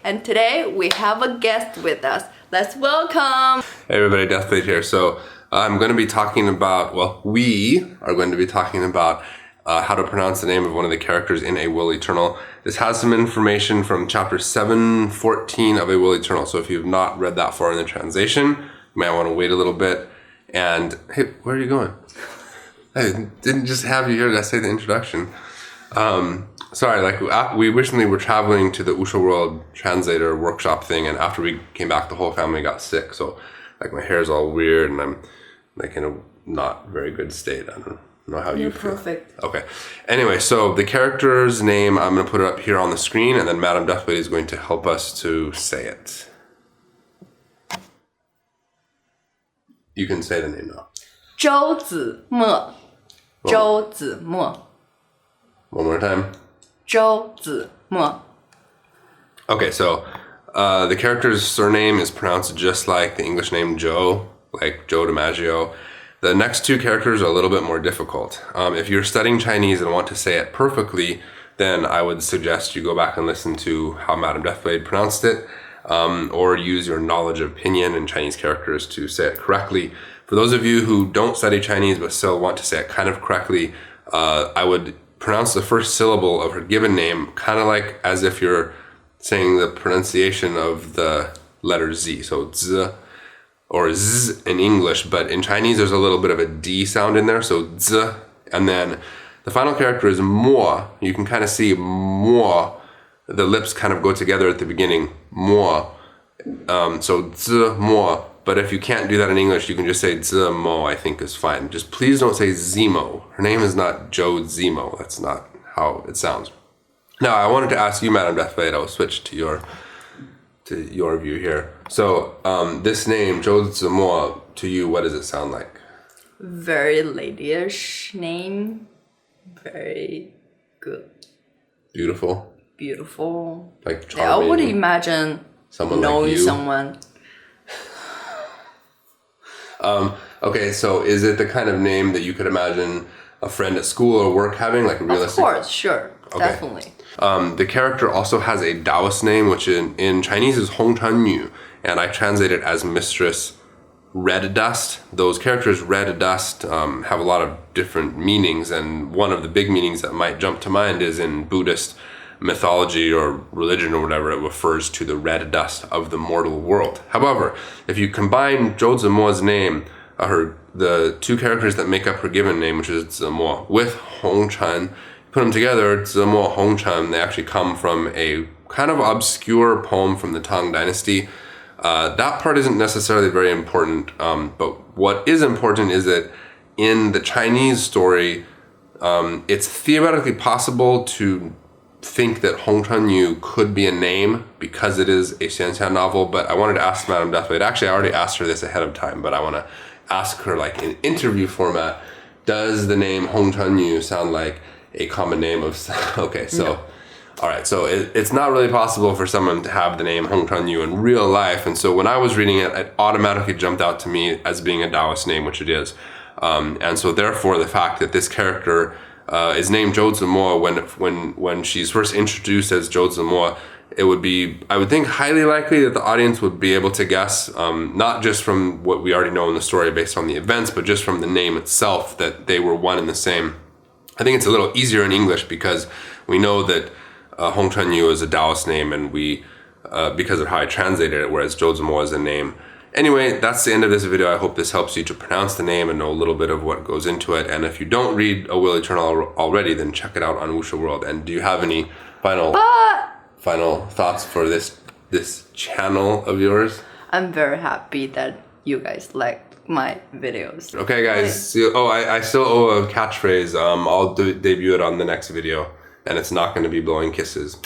And today we have a guest with us. Let's welcome. Hey everybody, Deathblade here. So I'm going to be talking about, well, we are going to be talking about how to pronounce the name of one of the characters in A Will Eternal. This has some information from chapter 714 of A Will Eternal. So if you've not read that far in the translation, you might want to wait a little bit. And hey, where are you going? I didn't just have you here to say the introduction. Sorry, we recently were traveling to the Usha World translator workshop thing, and after we came back, the whole family got sick. So my hair's all weird, and I'm in a not very good state. I don't know how you feel. Perfect. Okay. Anyway, so the character's name, I'm going to put it up here on the screen, and then Madame Deathblade is going to help us to say it. You can say the name now. Zhou Zimo. Zhou Zimo. One more time. Zhou Zimo. Okay, so the character's surname is pronounced just like the English name Joe, like Joe DiMaggio. The next two characters are a little bit more difficult. If you're studying Chinese and want to say it perfectly, then I would suggest you go back and listen to how Madame Deathblade pronounced it, or use your knowledge of pinyin and Chinese characters to say it correctly. For those of you who don't study Chinese but still want to say it kind of correctly, I would pronounce the first syllable of her given name kind of like as if you're saying the pronunciation of the letter Z. So Z or Z in English, but in Chinese there's a little bit of a D sound in there, so Z. And then the final character is mo. You can kind of see mo. The lips kind of go together at the beginning, mo. So Z mo. But if you can't do that in English, you can just say Zhou Zimo, I think is fine. Just please don't say Zimo. Her name is not Zhou Zimo. That's not how it sounds. Now, I wanted to ask you, Madame Deathblade, I'll switch to your view here. So, this name, Zhou Zimo, to you, what does it sound like? Very ladyish name. Very good. Beautiful? Beautiful. Like charming? I would imagine someone knowing like you? someone. Okay, so is it the kind of name that you could imagine a friend at school or work having, like a realistic? Of course, sure, okay. Definitely. The character also has a Taoist name, which in Chinese is Hong Chan Yu, and I translate it as Mistress Red Dust. Those characters, Red Dust, have a lot of different meanings, and one of the big meanings that might jump to mind is in Buddhist mythology or religion or whatever, it refers to the red dust of the mortal world. However, if you combine Zhou Zimo's name, the two characters that make up her given name, which is Zimo, with Hong Chan, put them together, Zimo, Hong Chan, they actually come from a kind of obscure poem from the Tang Dynasty. That part isn't necessarily very important, but what is important is that in the Chinese story, it's theoretically possible to think that Hong Chan Yu could be a name because it is a Xianxia novel, but I wanted to ask Madame Deathblade. Actually, I already asked her this ahead of time, but I want to ask her in interview format, does the name Hong Chan Yu sound like a common name of... Okay, so... No. All right, so it's not really possible for someone to have the name Hong Chan Yu in real life, and so when I was reading it, it automatically jumped out to me as being a Taoist name, which it is. And so therefore, the fact that this character is named Zhou Zimo when she's first introduced as Zhou Zimo, it would be, I would think, highly likely that the audience would be able to guess, not just from what we already know in the story based on the events, but just from the name itself, that they were one and the same. I think it's a little easier in English because we know that Hong Chan Yu is a Taoist name, and we, because of how I translated it, whereas Zhou Zimo is a name. Anyway, that's the end of this video. I hope this helps you to pronounce the name and know a little bit of what goes into it. And if you don't read A Will Eternal already, then check it out on Wuxia World. And do you have any final thoughts for this channel of yours? I'm very happy that you guys liked my videos. Okay, guys. I still owe a catchphrase. I'll debut it on the next video, and it's not going to be blowing kisses.